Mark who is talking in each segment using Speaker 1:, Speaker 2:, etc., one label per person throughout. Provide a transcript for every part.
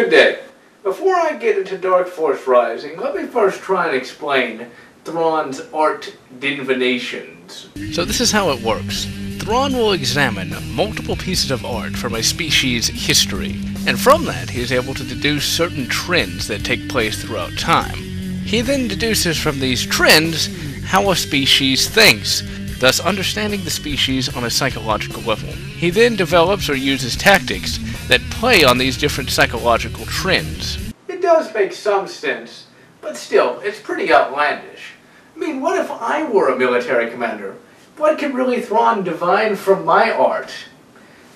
Speaker 1: Good day. Before I get into Dark Force Rising, let me first try and explain Thrawn's art divinations.
Speaker 2: So this is how it works. Thrawn will examine multiple pieces of art from a species' history, and from that he is able to deduce certain trends that take place throughout time. He then deduces from these trends how a species thinks, thus understanding the species on a psychological level. He then develops or uses tactics that play on these different psychological trends.
Speaker 1: It does make some sense, but still, it's pretty outlandish. I mean, what if I were a military commander? What can really Thrawn divine from my art?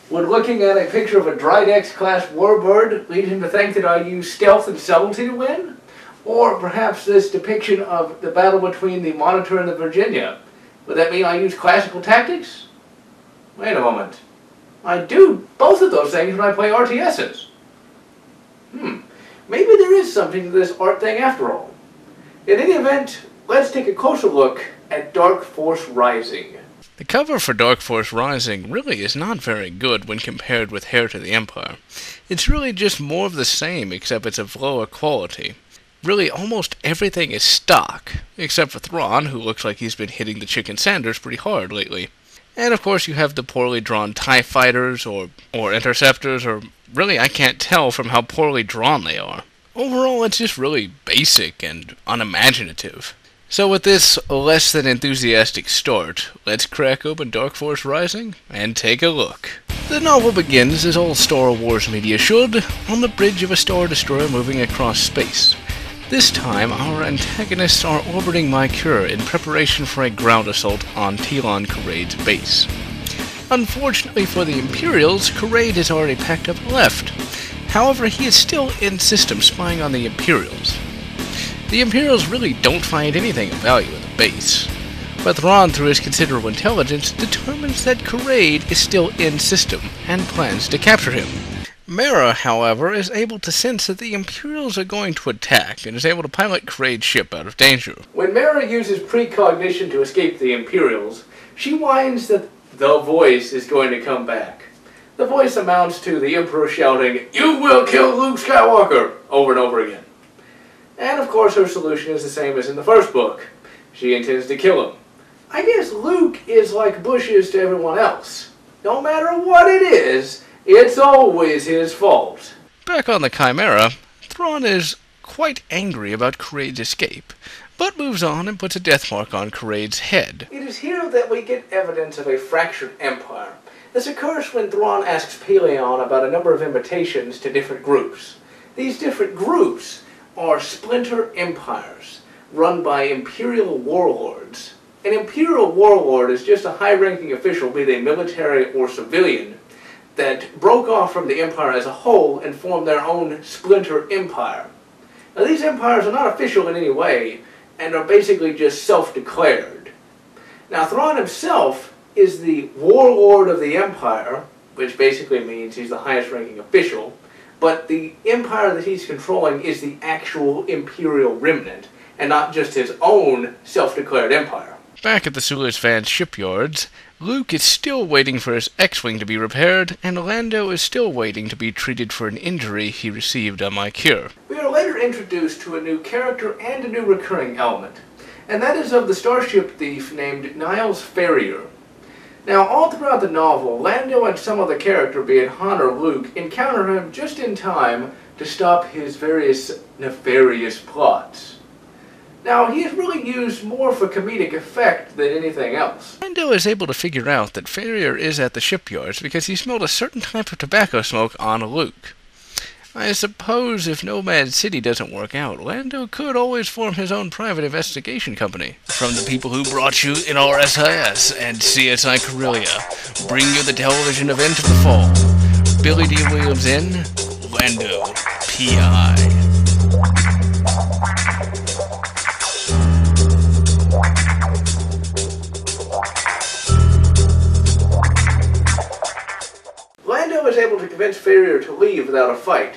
Speaker 1: Would looking at a picture of a Drydex-class warbird lead him to think that I use stealth and subtlety to win? Or perhaps this depiction of the battle between the Monitor and the Virginia. Would that mean I use classical tactics? Wait a moment. I do both of those things when I play RTSs. Maybe there is something to this art thing after all. In any event, let's take a closer look at Dark Force Rising.
Speaker 2: The cover for Dark Force Rising really is not very good when compared with Heir to the Empire. It's really just more of the same, except it's of lower quality. Really, almost everything is stock, except for Thrawn, who looks like he's been hitting the chicken sanders pretty hard lately. And of course you have the poorly drawn TIE fighters, or interceptors, or really I can't tell from how poorly drawn they are. Overall, it's just really basic and unimaginative. So with this less than enthusiastic start, let's crack open Dark Force Rising and take a look. The novel begins, as all Star Wars media should, on the bridge of a Star Destroyer moving across space. This time, our antagonists are orbiting Mycure in preparation for a ground assault on Telon Karaid's base. Unfortunately for the Imperials, Karaid has already packed up and left. However, he is still in system spying on the Imperials. The Imperials really don't find anything of value at the base, but Thrawn, through his considerable intelligence, determines that Karaid is still in system and plans to capture him. Mara, however, is able to sense that the Imperials are going to attack and is able to pilot Karaid's ship out of danger.
Speaker 1: When Mara uses precognition to escape the Imperials, she whines that the voice is going to come back. The voice amounts to the Emperor shouting, "You will kill Luke Skywalker!" over and over again. And of course her solution is the same as in the first book. She intends to kill him. I guess Luke is like Bush is to everyone else. No matter what it is, it's always his fault.
Speaker 2: Back on the Chimera, Thrawn is quite angry about Karaid's escape, but moves on and puts a death mark on Karaid's head.
Speaker 1: It is here that we get evidence of a fractured empire. This occurs when Thrawn asks Peleon about a number of invitations to different groups. These different groups are splinter empires run by imperial warlords. An imperial warlord is just a high-ranking official, be they military or civilian, that broke off from the empire as a whole and formed their own splinter empire. Now these empires are not official in any way and are basically just self-declared. Now Thrawn himself is the warlord of the empire, which basically means he's the highest-ranking official, but the empire that he's controlling is the actual imperial remnant, and not just his own self-declared empire.
Speaker 2: Back at the Sulis Van shipyards, Luke is still waiting for his X-Wing to be repaired, and Lando is still waiting to be treated for an injury he received on Mycure.
Speaker 1: We are later introduced to a new character and a new recurring element, and that is of the starship thief named Niles Ferrier. Now, all throughout the novel, Lando and some other character, be it Han or Luke, encounter him just in time to stop his various nefarious plots. Now, he is really used more for comedic effect than anything else.
Speaker 2: Lando is able to figure out that Ferrier is at the shipyards because he smelled a certain type of tobacco smoke on Luke. I suppose if Nomad City doesn't work out, Lando could always form his own private investigation company. From the people who brought you in RSIS and CSI Corellia, bring you the television event of the fall. Billy D. Williams in, Lando, P.I.
Speaker 1: Lando is able to convince Ferrier to leave without a fight.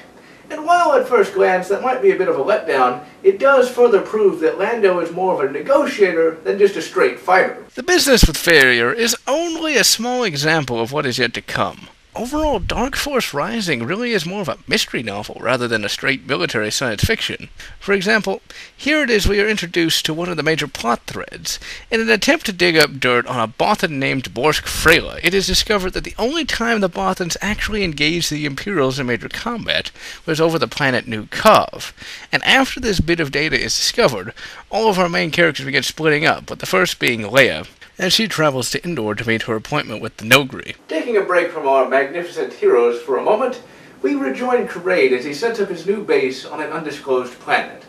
Speaker 1: And while at first glance that might be a bit of a letdown, it does further prove that Lando is more of a negotiator than just a straight fighter.
Speaker 2: The business with Ferrier is only a small example of what is yet to come. Overall, Dark Force Rising really is more of a mystery novel rather than a straight military science fiction. For example, here it is we are introduced to one of the major plot threads. In an attempt to dig up dirt on a Bothan named Borsk Freyla, it is discovered that the only time the Bothans actually engaged the Imperials in major combat was over the planet New Kov. And after this bit of data is discovered, all of our main characters begin splitting up, with the first being Leia, as she travels to Endor to meet her appointment with the Nogri.
Speaker 1: Taking a break from our magnificent heroes for a moment, we rejoin Kraid as he sets up his new base on an undisclosed planet.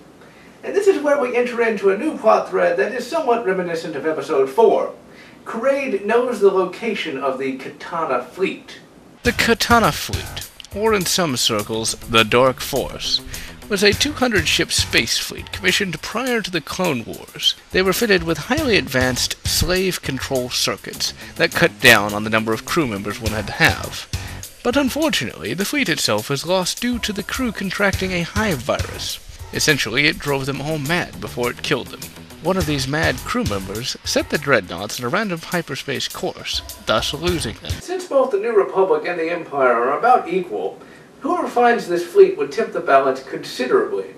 Speaker 1: And this is where we enter into a new plot thread that is somewhat reminiscent of Episode 4. Kraid knows the location of the Katana fleet.
Speaker 2: The Katana fleet, or in some circles, the Dark Force, was a 200-ship space fleet commissioned prior to the Clone Wars. They were fitted with highly advanced slave control circuits that cut down on the number of crew members one had to have. But unfortunately, the fleet itself was lost due to the crew contracting a hive virus. Essentially, it drove them all mad before it killed them. One of these mad crew members set the dreadnoughts on a random hyperspace course, thus losing them.
Speaker 1: Since both the New Republic and the Empire are about equal, whoever finds this fleet would tip the balance considerably.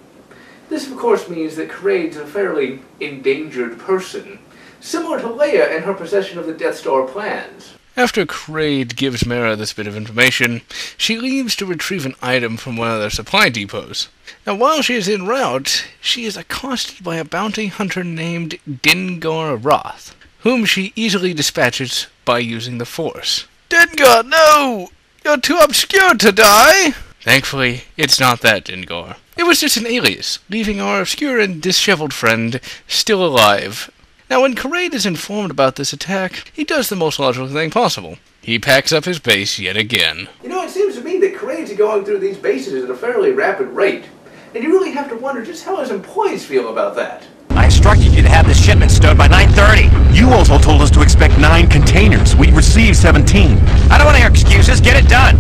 Speaker 1: This, of course, means that Kraid's a fairly endangered person, similar to Leia in her possession of the Death Star plans.
Speaker 2: After Kraid gives Mara this bit of information, she leaves to retrieve an item from one of their supply depots. Now, while she is en route, she is accosted by a bounty hunter named Dengar Roth, whom she easily dispatches by using the Force. "Dengar, no! You're too obscure to die!" Thankfully, it's not that Dengar. It was just an alias, leaving our obscure and disheveled friend still alive. Now, when Kraid is informed about this attack, he does the most logical thing possible. He packs up his base yet again.
Speaker 1: You know, it seems to me that Kraid's going through these bases at a fairly rapid rate, and you really have to wonder just how his employees feel about that.
Speaker 3: I instructed you to have this shipment stowed by 9:30.
Speaker 4: You also told us to expect 9 containers. We received 17.
Speaker 3: I don't want to hear excuses. Get it done.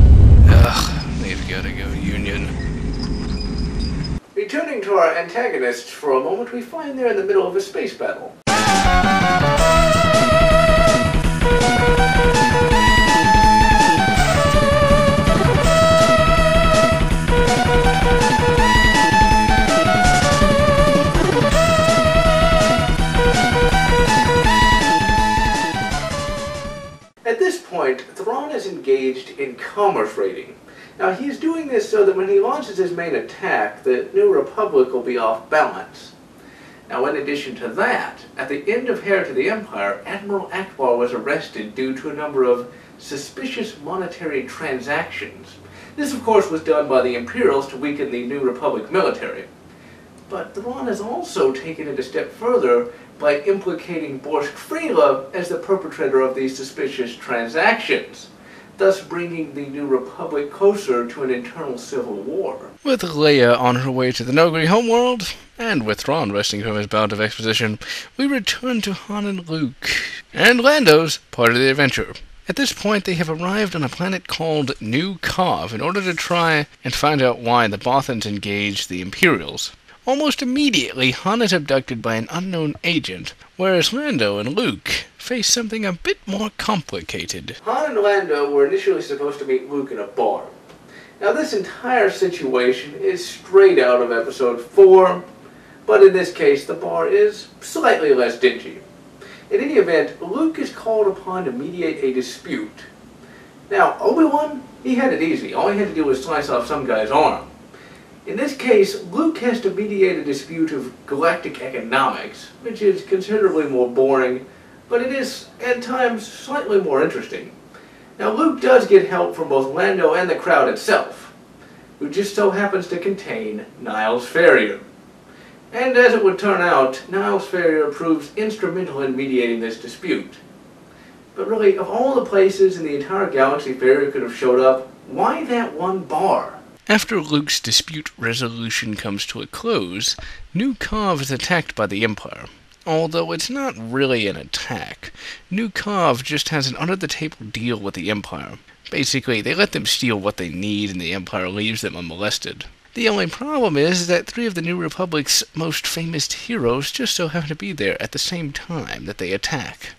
Speaker 2: Ugh, they've gotta go, Union.
Speaker 1: Returning to our antagonists for a moment, we find they're in the middle of a space battle. At this point, Thrawn is engaged in commerce raiding. Now, he's doing this so that when he launches his main attack, the New Republic will be off balance. Now, in addition to that, at the end of Heir to the Empire, Admiral Akbar was arrested due to a number of suspicious monetary transactions. This, of course, was done by the Imperials to weaken the New Republic military. But Thrawn has also taken it a step further by implicating Borsk Freyla as the perpetrator of these suspicious transactions, thus bringing the New Republic closer to an internal civil war.
Speaker 2: With Leia on her way to the Nogri homeworld, and with Thrawn resting from his bout of exposition, we return to Han and Luke, and Lando's part of the adventure. At this point, they have arrived on a planet called New Kov in order to try and find out why the Bothans engaged the Imperials. Almost immediately, Han is abducted by an unknown agent, whereas Lando and Luke face something a bit more complicated.
Speaker 1: Han and Lando were initially supposed to meet Luke in a bar. Now, this entire situation is straight out of Episode 4, but in this case, the bar is slightly less dingy. In any event, Luke is called upon to mediate a dispute. Now, Obi-Wan, he had it easy. All he had to do was slice off some guy's arm. In this case, Luke has to mediate a dispute of galactic economics, which is considerably more boring, but it is, at times, slightly more interesting. Now, Luke does get help from both Lando and the crowd itself, who just so happens to contain Niles Ferrier. And as it would turn out, Niles Ferrier proves instrumental in mediating this dispute. But really, of all the places in the entire galaxy Ferrier could have showed up, why that one bar?
Speaker 2: After Luke's dispute resolution comes to a close, New Kov is attacked by the Empire. Although it's not really an attack, New Kov just has an under-the-table deal with the Empire. Basically, they let them steal what they need and the Empire leaves them unmolested. The only problem is that 3 of the New Republic's most famous heroes just so happen to be there at the same time that they attack.